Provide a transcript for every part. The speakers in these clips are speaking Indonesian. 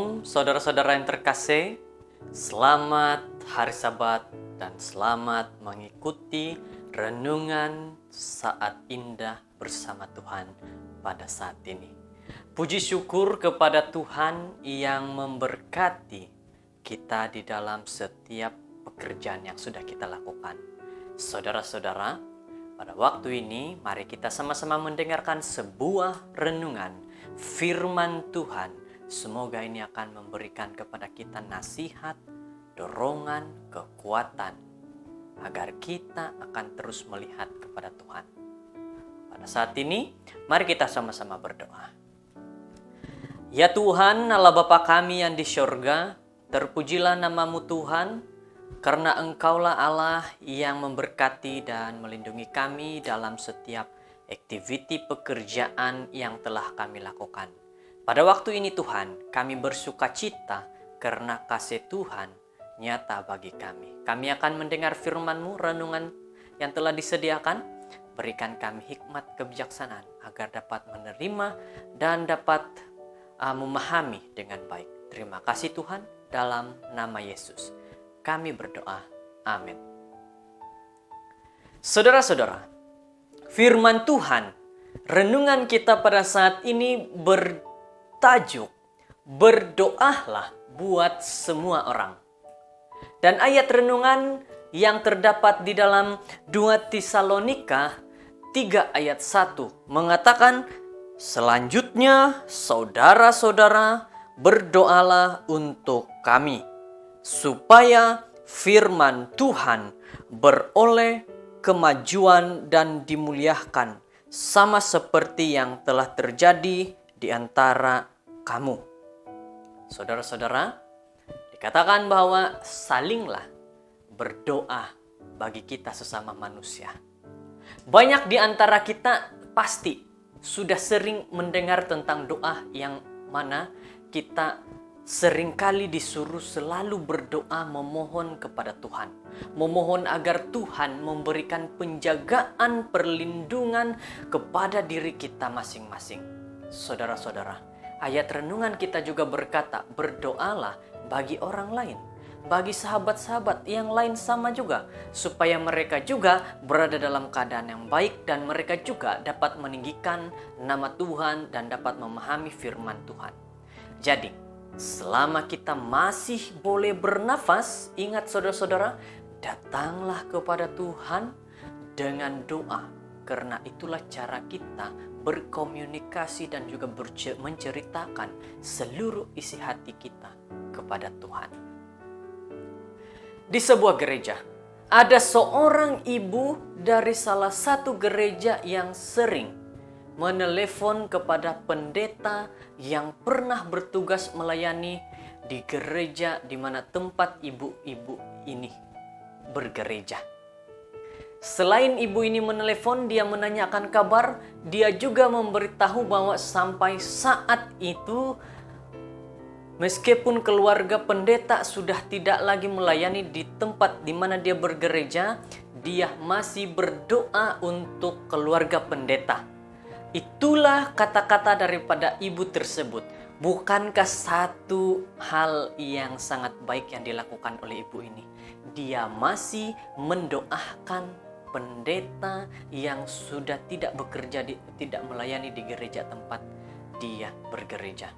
Shalom saudara-saudara yang terkasih, selamat hari Sabat dan selamat mengikuti renungan saat indah bersama Tuhan pada saat ini. Puji syukur kepada Tuhan yang memberkati kita di dalam setiap pekerjaan yang sudah kita lakukan. Saudara-saudara, pada waktu ini mari kita sama-sama mendengarkan sebuah renungan firman Tuhan. Semoga ini akan memberikan kepada kita nasihat, dorongan, kekuatan agar kita akan terus melihat kepada Tuhan. Pada saat ini, mari kita sama-sama berdoa. Ya Tuhan, Allah Bapa kami yang di syurga, terpujilah nama-Mu Tuhan, karena Engkaulah Allah yang memberkati dan melindungi kami dalam setiap aktiviti pekerjaan yang telah kami lakukan. Pada waktu ini Tuhan, kami bersuka cita karena kasih Tuhan nyata bagi kami. Kami akan mendengar firman-Mu, renungan yang telah disediakan. Berikan kami hikmat kebijaksanaan agar dapat menerima dan dapat memahami dengan baik. Terima kasih Tuhan, dalam nama Yesus kami berdoa. Amin. Saudara-saudara, firman Tuhan, renungan kita pada saat ini bertajuk berdoalah buat semua orang. Dan ayat renungan yang terdapat di dalam 2 Tesalonika 3 ayat 1 mengatakan, selanjutnya saudara-saudara berdoalah untuk kami, supaya firman Tuhan beroleh kemajuan dan dimuliakan, sama seperti yang telah terjadi di antara kamu. Saudara-saudara, dikatakan bahwa salinglah berdoa bagi kita sesama manusia. Banyak di antara kita pasti sudah sering mendengar tentang doa yang mana kita seringkali disuruh selalu berdoa memohon kepada Tuhan. Memohon agar Tuhan memberikan penjagaan, perlindungan kepada diri kita masing-masing. Saudara-saudara, ayat renungan kita juga berkata, berdoalah bagi orang lain, bagi sahabat-sahabat yang lain sama juga, supaya mereka juga berada dalam keadaan yang baik dan mereka juga dapat meninggikan nama Tuhan dan dapat memahami firman Tuhan. Jadi, selama kita masih boleh bernafas, ingat saudara-saudara, datanglah kepada Tuhan dengan doa, karena itulah cara kita berkomunikasi dan juga menceritakan seluruh isi hati kita kepada Tuhan. Di sebuah gereja, ada seorang ibu dari salah satu gereja yang sering menelepon kepada pendeta yang pernah bertugas melayani di gereja di mana tempat ibu-ibu ini bergereja. Selain ibu ini menelepon, dia menanyakan kabar, dia juga memberitahu bahwa sampai saat itu, meskipun keluarga pendeta sudah tidak lagi melayani di tempat di mana dia bergereja, dia masih berdoa untuk keluarga pendeta. Itulah kata-kata daripada ibu tersebut. Bukankah satu hal yang sangat baik yang dilakukan oleh ibu ini? Dia masih mendoakan pendeta yang sudah tidak bekerja, tidak melayani di gereja tempat dia bergereja.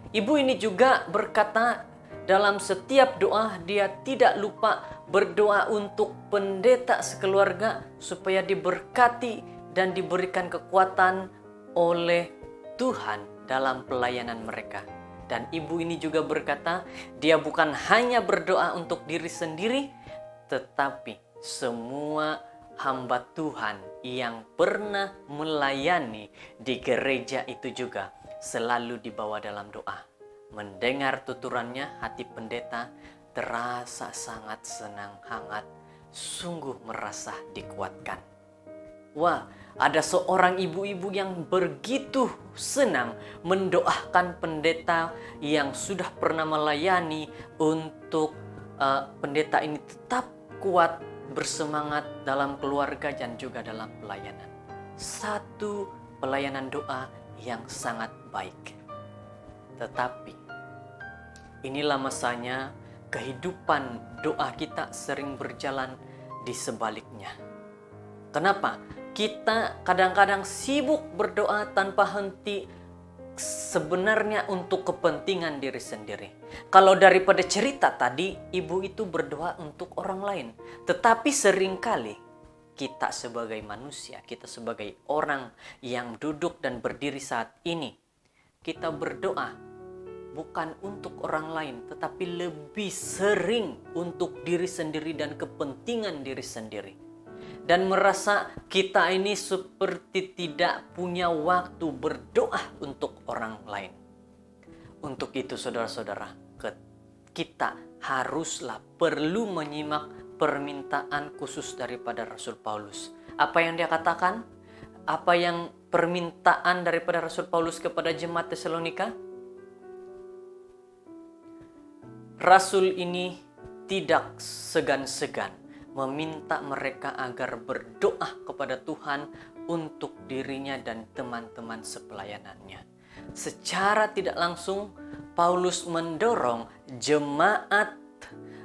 Ibu ini juga berkata dalam setiap doa dia tidak lupa berdoa untuk pendeta sekeluarga supaya diberkati dan diberikan kekuatan oleh Tuhan dalam pelayanan mereka. Dan ibu ini juga berkata, dia bukan hanya berdoa untuk diri sendiri, tetapi semua hamba Tuhan yang pernah melayani di gereja itu juga selalu dibawa dalam doa. Mendengar tuturannya, hati pendeta terasa sangat senang, hangat, sungguh merasa dikuatkan. Wah, ada seorang ibu-ibu yang begitu senang mendoakan pendeta yang sudah pernah melayani untuk pendeta ini tetap kuat, bersemangat dalam keluarga dan juga dalam pelayanan. Satu pelayanan doa yang sangat baik. Tetapi inilah masanya kehidupan doa kita sering berjalan di sebaliknya. Kenapa? Kita kadang-kadang sibuk berdoa tanpa henti, sebenarnya untuk kepentingan diri sendiri. Kalau daripada cerita tadi, ibu itu berdoa untuk orang lain. Tetapi seringkali kita sebagai manusia, kita sebagai orang yang duduk dan berdiri saat ini, kita berdoa bukan untuk orang lain, tetapi lebih sering untuk diri sendiri dan kepentingan diri sendiri. Dan merasa kita ini seperti tidak punya waktu berdoa untuk orang lain. Untuk itu saudara-saudara, kita haruslah perlu menyimak permintaan khusus daripada Rasul Paulus. Apa yang dia katakan? Apa yang permintaan daripada Rasul Paulus kepada jemaat Tesalonika? Rasul ini tidak segan-segan meminta mereka agar berdoa kepada Tuhan untuk dirinya dan teman-teman sepelayanannya. Secara tidak langsung, Paulus mendorong jemaat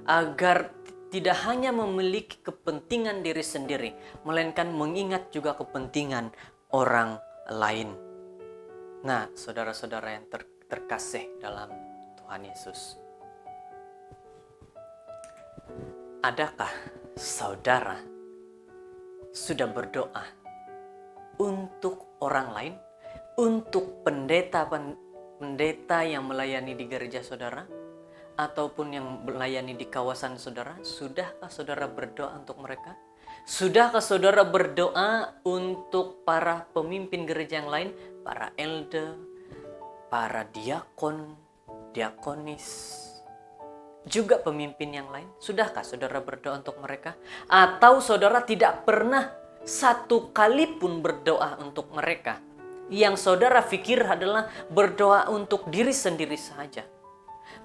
agar tidak hanya memiliki kepentingan diri sendiri, melainkan mengingat juga kepentingan orang lain. Nah, saudara-saudara yang terkasih dalam Tuhan Yesus, adakah saudara sudah berdoa untuk orang lain, untuk pendeta yang melayani di gereja saudara, ataupun yang melayani di kawasan saudara? Sudahkah saudara berdoa untuk mereka? Sudahkah saudara berdoa untuk para pemimpin gereja yang lain, para elder, para diakon, diakonis, juga pemimpin yang lain? Sudahkah saudara berdoa untuk mereka? Atau saudara tidak pernah satu kali pun berdoa untuk mereka? Yang saudara pikir adalah berdoa untuk diri sendiri saja.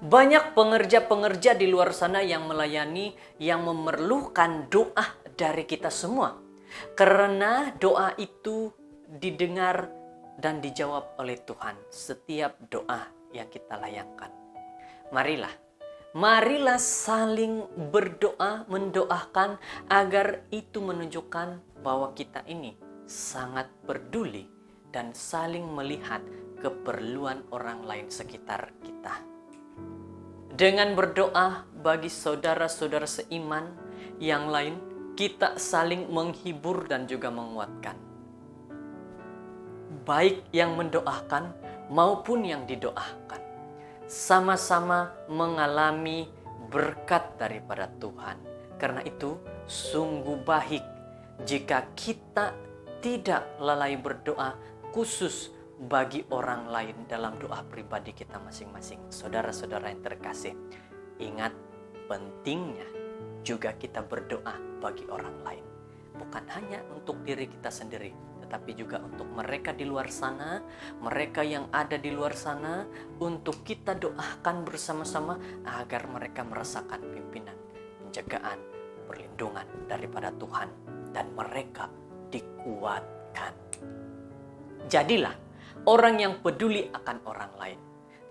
Banyak pengerja-pengerja di luar sana yang melayani, yang memerlukan doa dari kita semua. Karena doa itu didengar dan dijawab oleh Tuhan setiap doa yang kita layangkan. Marilah saling berdoa, mendoakan agar itu menunjukkan bahwa kita ini sangat peduli dan saling melihat keperluan orang lain sekitar kita. Dengan berdoa bagi saudara-saudara seiman yang lain, kita saling menghibur dan juga menguatkan. Baik yang mendoakan maupun yang didoakan, sama-sama mengalami berkat daripada Tuhan. Karena itu sungguh baik jika kita tidak lalai berdoa khusus bagi orang lain dalam doa pribadi kita masing-masing. Saudara-saudara yang terkasih, ingat pentingnya juga kita berdoa bagi orang lain. Bukan hanya untuk diri kita sendiri, tetapi juga untuk mereka di luar sana, mereka yang ada di luar sana, untuk kita doakan bersama-sama agar mereka merasakan pimpinan, penjagaan, perlindungan daripada Tuhan, dan mereka dikuatkan. Jadilah orang yang peduli akan orang lain.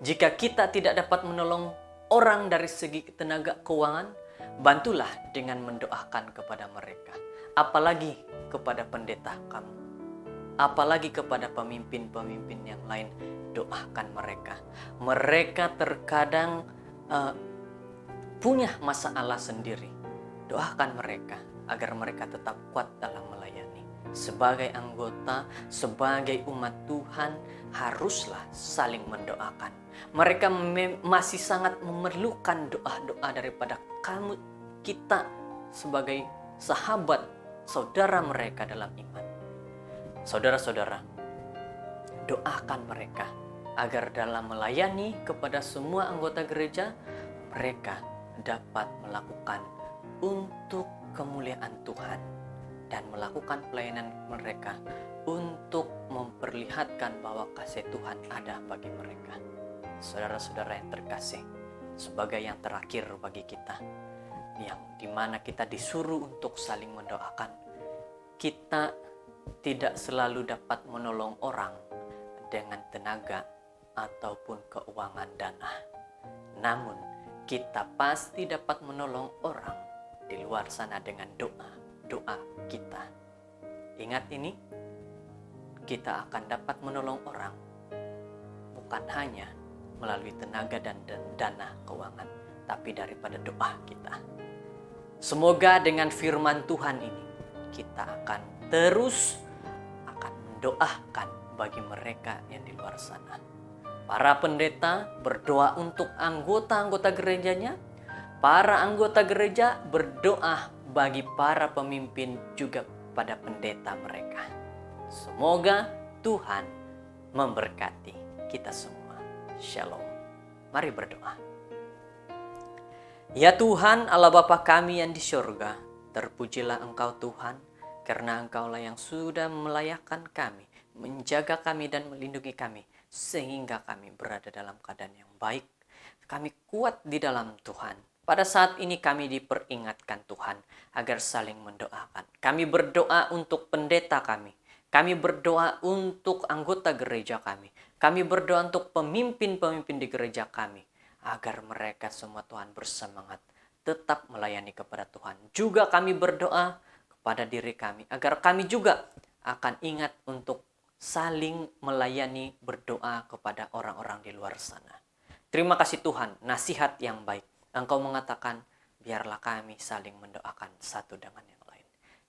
Jika kita tidak dapat menolong orang dari segi tenaga keuangan, bantulah dengan mendoakan kepada mereka. Apalagi kepada pendeta kamu, apalagi kepada pemimpin-pemimpin yang lain, doakan mereka. Mereka terkadang punya masalah sendiri. Doakan mereka agar mereka tetap kuat dalam melayani. Sebagai anggota, sebagai umat Tuhan, haruslah saling mendoakan. Mereka masih sangat memerlukan doa-doa daripada kita sebagai sahabat, saudara mereka dalam iman. Saudara-saudara, doakan mereka agar dalam melayani kepada semua anggota gereja, mereka dapat melakukan untuk kemuliaan Tuhan dan melakukan pelayanan mereka untuk memperlihatkan bahwa kasih Tuhan ada bagi mereka. Saudara-saudara yang terkasih, sebagai yang terakhir bagi kita, yang dimana kita disuruh untuk saling mendoakan, kita tidak selalu dapat menolong orang dengan tenaga ataupun keuangan dana. namun kita pasti dapat menolong orang di luar sana dengan doa kita. Ingat ini, kita akan dapat menolong orang bukan hanya melalui tenaga dan dana keuangan, tapi daripada doa kita. Semoga dengan firman Tuhan ini kita akan terus mendoakan bagi mereka yang di luar sana. Para pendeta berdoa untuk anggota-anggota gerejanya. Para anggota gereja berdoa bagi para pemimpin juga pada pendeta mereka. Semoga Tuhan memberkati kita semua. Shalom. Mari berdoa. Ya Tuhan, Allah Bapa kami yang di surga, terpujilah Engkau Tuhan, karena Engkaulah yang sudah melayakkan kami, menjaga kami dan melindungi kami, sehingga kami berada dalam keadaan yang baik. Kami kuat di dalam Tuhan. Pada saat ini kami diperingatkan Tuhan agar saling mendoakan. Kami berdoa untuk pendeta kami. Kami berdoa untuk anggota gereja kami. Kami berdoa untuk pemimpin-pemimpin di gereja kami. Agar mereka semua Tuhan bersemangat tetap melayani kepada Tuhan. Juga kami berdoa kepada diri kami agar kami juga akan ingat untuk saling melayani, berdoa kepada orang-orang di luar sana. Terima kasih Tuhan, nasihat yang baik. Engkau mengatakan, biarlah kami saling mendoakan satu dengan yang lain.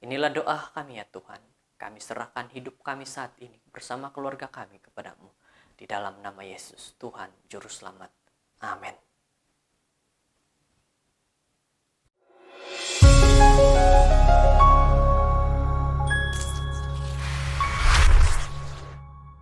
Inilah doa kami ya Tuhan. Kami serahkan hidup kami saat ini bersama keluarga kami kepadamu. Di dalam nama Yesus, Tuhan Juru Selamat. Amin.